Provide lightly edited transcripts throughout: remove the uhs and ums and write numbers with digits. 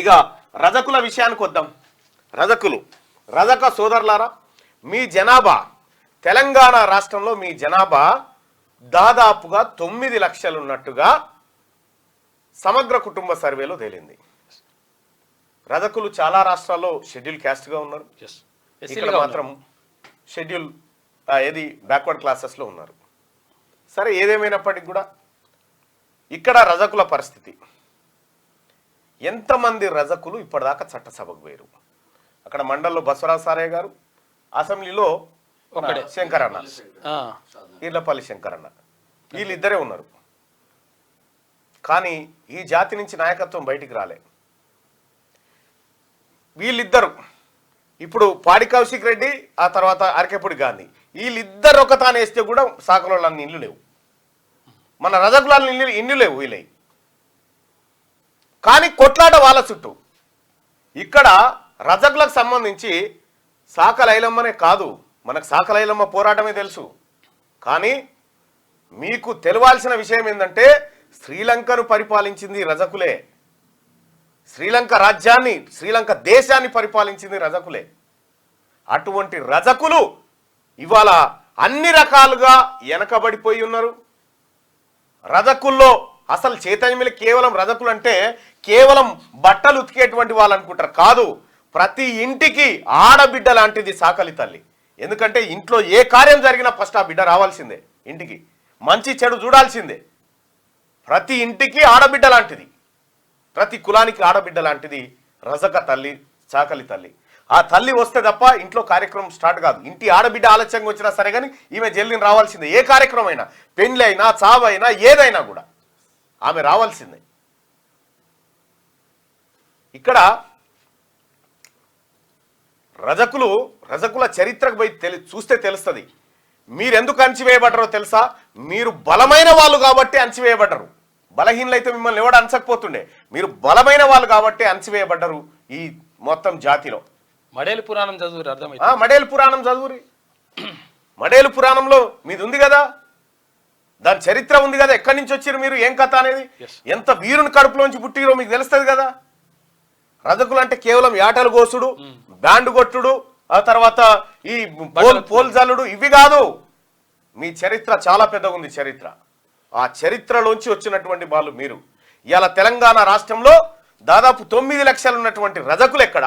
ఇక రజకుల విషయానికి వద్దాం. రజక సోదరులారా, మీ జనాభా తెలంగాణ రాష్ట్రంలో మీ జనాభా దాదాపుగా 9 లక్షలు ఉన్నట్టుగా సమగ్ర కుటుంబ సర్వేలో తేలింది. రజకులు చాలా రాష్ట్రాల్లో షెడ్యూల్ క్యాస్ట్గా ఉన్నారు, ఇక్కడ మాత్రం షెడ్యూల్ బ్యాక్వర్డ్ క్లాసెస్లో ఉన్నారు. సరే, ఏదేమైనప్పటికీ కూడా ఇక్కడ రజకుల పరిస్థితి, ఎంతమంది రజకులు ఇప్పటిదాకా చట్టసభకు పోయారు? అక్కడ మండల్లో బసవరాజ్ సారయ్య గారు, అసెంబ్లీలో శంకరన్న, ఈర్లపల్లి శంకరన్న, వీళ్ళిద్దరే ఉన్నారు. కానీ ఈ జాతి నుంచి నాయకత్వం బయటికి రాలే. వీళ్ళిద్దరు ఇప్పుడు పాడి కౌశిక్ రెడ్డి, ఆ తర్వాత అరకెప్పుడు గాంధీ, వీళ్ళిద్దరు ఒక తాను వేస్తే కూడా సాకలోళ్ళని ఇల్లు లేవు, మన రజకుల ఇల్లు లేవు వీళ్ళవి. కానీ కొట్లాట వాళ్ళ చుట్టూ. ఇక్కడ రజకులకు సంబంధించి సాకలైలమ్మనే కాదు, మనకు సాకలైలమ్మ పోరాటమే తెలుసు. కానీ మీకు తెలవాల్సిన విషయం ఏంటంటే శ్రీలంకను పరిపాలించింది రజకులే, శ్రీలంక రాజ్యాన్ని, శ్రీలంక దేశాన్ని పరిపాలించింది రజకులే. అటువంటి రజకులు ఇవాళ అన్ని రకాలుగా వెనకబడిపోయి ఉన్నారు. రజకుల్లో అసలు చైతన్యం కేవలం రజకులు అంటే కేవలం బట్టలు ఉతికేటువంటి వాళ్ళు అనుకుంటారు. కాదు, ప్రతి ఇంటికి ఆడబిడ్డ లాంటిది సాకలి తల్లి. ఎందుకంటే ఇంట్లో ఏ కార్యం జరిగినా ఫస్ట్ ఆ బిడ్డ రావాల్సిందే, ఇంటికి మంచి చెడు చూడాల్సిందే. ప్రతి ఇంటికి ఆడబిడ్డ లాంటిది, ప్రతి కులానికి ఆడబిడ్డ లాంటిది రజక తల్లి, సాకలి తల్లి. ఆ తల్లి వస్తే తప్ప ఇంట్లో కార్యక్రమం స్టార్ట్ కాదు. ఇంటి ఆడబిడ్డ ఆలస్యంగా వచ్చినా సరే కానీ ఈమె జల్లిని రావాల్సిందే. ఏ కార్యక్రమం అయినా, పెళ్లి అయినా, చావైనా, ఏదైనా కూడా ఆమె రావాల్సిందే. ఇక్కడ రజకుల చరిత్రకు పోయి చూస్తే తెలుస్తుంది. మీరెందుకు అణచివేయబడ్డారో తెలుసా? మీరు బలమైన వాళ్ళు కాబట్టి అణచివేయబడ్డరు. బలహీనలైతే మిమ్మల్ని ఎవడు అణచకపోతుండే. మీరు బలమైన వాళ్ళు కాబట్టి అణచివేయబడ్డరు ఈ మొత్తం జాతిలో. మడేలు పురాణం చదువురి, అర్థమైంది? మడేలు పురాణం చదువురి. మడేలు పురాణంలో మీది ఉంది కదా, దాని చరిత్ర ఉంది కదా, ఎక్కడి నుంచి వచ్చారు మీరు, ఏం కథ అనేది, ఎంత వీరుని కడుపులోంచి పుట్టిరో మీకు తెలుస్తుంది కదా. రజకులు అంటే కేవలం యాటలు గోసుడు, బ్యాండు కొట్టుడు, ఆ తర్వాత ఈ పోల్ జల్లుడు, ఇవి కాదు. మీ చరిత్ర చాలా పెద్దగా ఉంది. చరిత్ర, ఆ చరిత్రలోంచి వచ్చినటువంటి వాళ్ళు మీరు. ఇవాళ తెలంగాణ రాష్ట్రంలో దాదాపు 9 లక్షలు ఉన్నటువంటి రజకులు ఎక్కడ?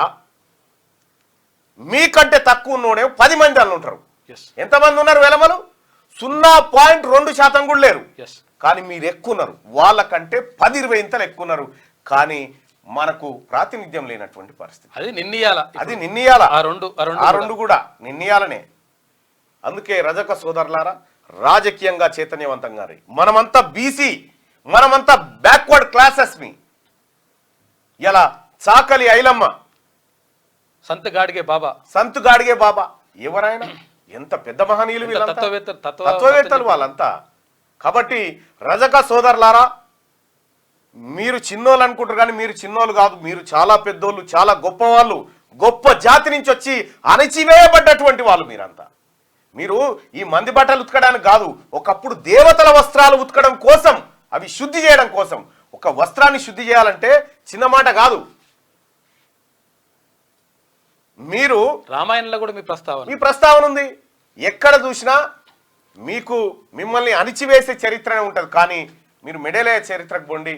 మీకంటే తక్కువ ఉన్నోడే 10 మంది అని ఉంటారు. ఎంతమంది ఉన్నారు? వెలమలు 0.2% కూడా లేరు. కానీ మీరు ఎక్కువ ఉన్నారు, వాళ్ళకంటే 10-20 ఇంతలు ఎక్కువ ఉన్నారు. కానీ మనకు ప్రాతినిధ్యం లేనటువంటి పరిస్థితి. అది నిన్నయాల ఆ రెండు కూడా నిన్నయాలనే. అందుకే రజక సోదరులారా, రాజకీయంగా చైతన్యవంతంగా మనమంతా బీసీ, మనమంతా బ్యాక్వర్డ్ క్లాసెస్ ని. ఇలా చాకలి ఐలమ్మ, సంత్ గాడిగే బాబా ఎవరైనా ఎంత పెద్ద మహనీయులు, తత్వవేత్తలు వాళ్ళంతా. కాబట్టి రజక సోదరులారా, మీరు చిన్నోళ్ళు అనుకుంటారు కానీ మీరు చిన్నోళ్ళు కాదు, మీరు చాలా పెద్దోళ్ళు, చాలా గొప్పవాళ్ళు, గొప్ప జాతి నుంచి వచ్చి అణచివేయబడ్డటువంటి వాళ్ళు మీరంతా. మీరు ఈ మంది బట్టలు ఉతకడానికి కాదు, ఒకప్పుడు దేవతల వస్త్రాలు ఉతకడం కోసం, అవి శుద్ధి చేయడం కోసం. ఒక వస్త్రాన్ని శుద్ధి చేయాలంటే చిన్న మాట కాదు. మీరు రామాయణంలో కూడా మీ ప్రస్తావన ఉంది. ఎక్కడ చూసినా మిమ్మల్ని అణిచివేసే చరిత్రనే ఉంటుంది. కానీ మీరు మెడేలే చరిత్రకు పోండి,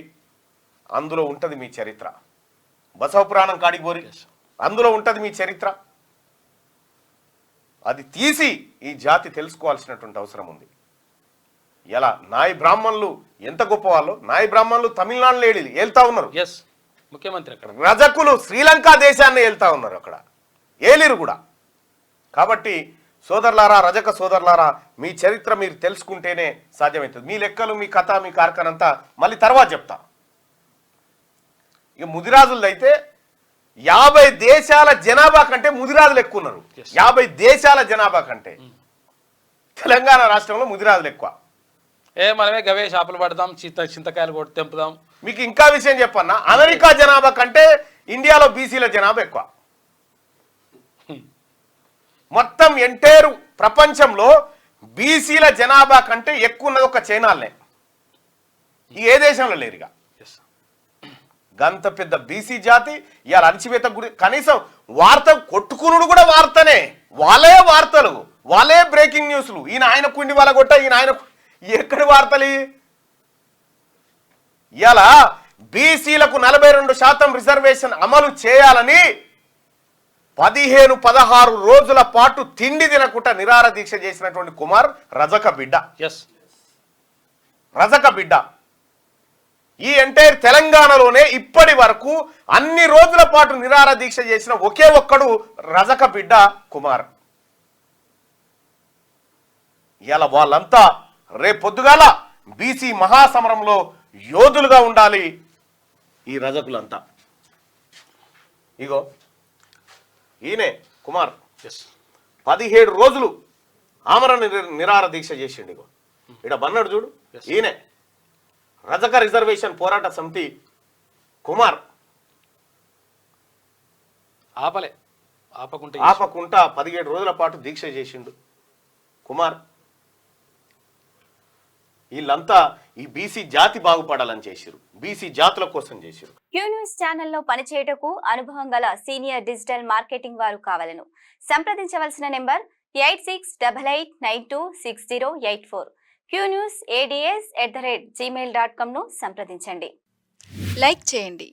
అందులో ఉంటుంది మీ చరిత్ర. బసవ పురాణం కాడికి పోరి, అందులో ఉంటుంది మీ చరిత్ర. అది తీసి ఈ జాతి తెలుసుకోవాల్సినటువంటి అవసరం ఉంది. ఎలా నాయ బ్రాహ్మణులు ఎంత గొప్ప వాళ్ళు. నాయ బ్రాహ్మణులు తమిళనాడులో ఏళ్తా ఉన్నారు, ముఖ్యమంత్రి. రజకులు శ్రీలంక దేశాన్ని ఏళ్తా ఉన్నారు, అక్కడ ఏలిరు కూడా. కాబట్టి సోదరులారా, రజక సోదరులారా, మీ చరిత్ర మీరు తెలుసుకుంటేనే సాధ్యమవుతుంది. మీ లెక్కలు, మీ కథ, మీ కార్ఖానంతా మళ్ళీ తర్వాత చెప్తా. ఇక ముదిరాజులది అయితే 50 దేశాల జనాభా కంటే ముదిరాజులు ఎక్కువ ఉన్నారు. 50 దేశాల జనాభా కంటే తెలంగాణ రాష్ట్రంలో ముదిరాజులు ఎక్కువ. మనమే గవే షాపులు పడదాం, చింతకాయలు కొట్టి తెంపుదాం. మీకు ఇంకా విషయం చెప్పన్నా, అమెరికా జనాభా కంటే ఇండియాలో బీసీల జనాభా ఎక్కువ. మొత్తం ఎంటైర్ ప్రపంచంలో బీసీల జనాభా కంటే ఎక్కువ ఉన్నది ఒక చైనాలనే. ఏ దేశంలో లేరుగా. గంత పెద్ద బీసీ జాతి ఇవాళ అణచివేత గురి కనీసం వార్త కొట్టుకునుడు కూడా వార్తనే, వాళ్ళే వార్తలు, వాళ్ళే బ్రేకింగ్ న్యూస్లు. ఈయన ఆయన కుండి వాళ్ళ కొట్ట, ఈయన ఆయన ఎక్కడి వార్తలు? ఇవాళ బీసీలకు 42% రిజర్వేషన్ అమలు చేయాలని 15-16 రోజుల పాటు తిండి తినకుండా నిరాహార దీక్ష చేసినటువంటి కుమార్ రజక బిడ్డ. రజక బిడ్డ ఈ ఎంటైర్ తెలంగాణలోనే ఇప్పటి వరకు అన్ని రోజుల పాటు నిరాహార దీక్ష చేసిన ఒకే ఒక్కడు రజక బిడ్డ కుమార్. ఇలా వాళ్ళంతా రేపొద్దుగాల బీసీ మహాసమరంలో యోధులుగా ఉండాలి ఈ రజకులంతా. ఇగో ఈయనే కుమార్ 17 రోజులు ఆమరణ నిరాహార దీక్ష చేసిండు. ఇగో ఇక్కడ బన్నాడు చూడు, ఈయనే రజక రిజర్వేషన్ పోరాట సమితి కుమార్. ఆపకుంటా 17 రోజుల పాటు దీక్ష చేసిండు కుమార్. వీళ్ళంతా ఈ బీసీ జాతి బాగుపడాలని చేసిరు, బీసీ జాతుల కోసం చేసిరు. క్యూ న్యూస్ ఛానల్లో పనిచేయటకు అనుభవం గల సీనియర్ డిజిటల్ మార్కెటింగ్ వారు కావాలను సంప్రదించవలసిన నెంబర్ 8688926084. qnewsads@gmail.com ను సంప్రదించండి. లైక్ చేయండి,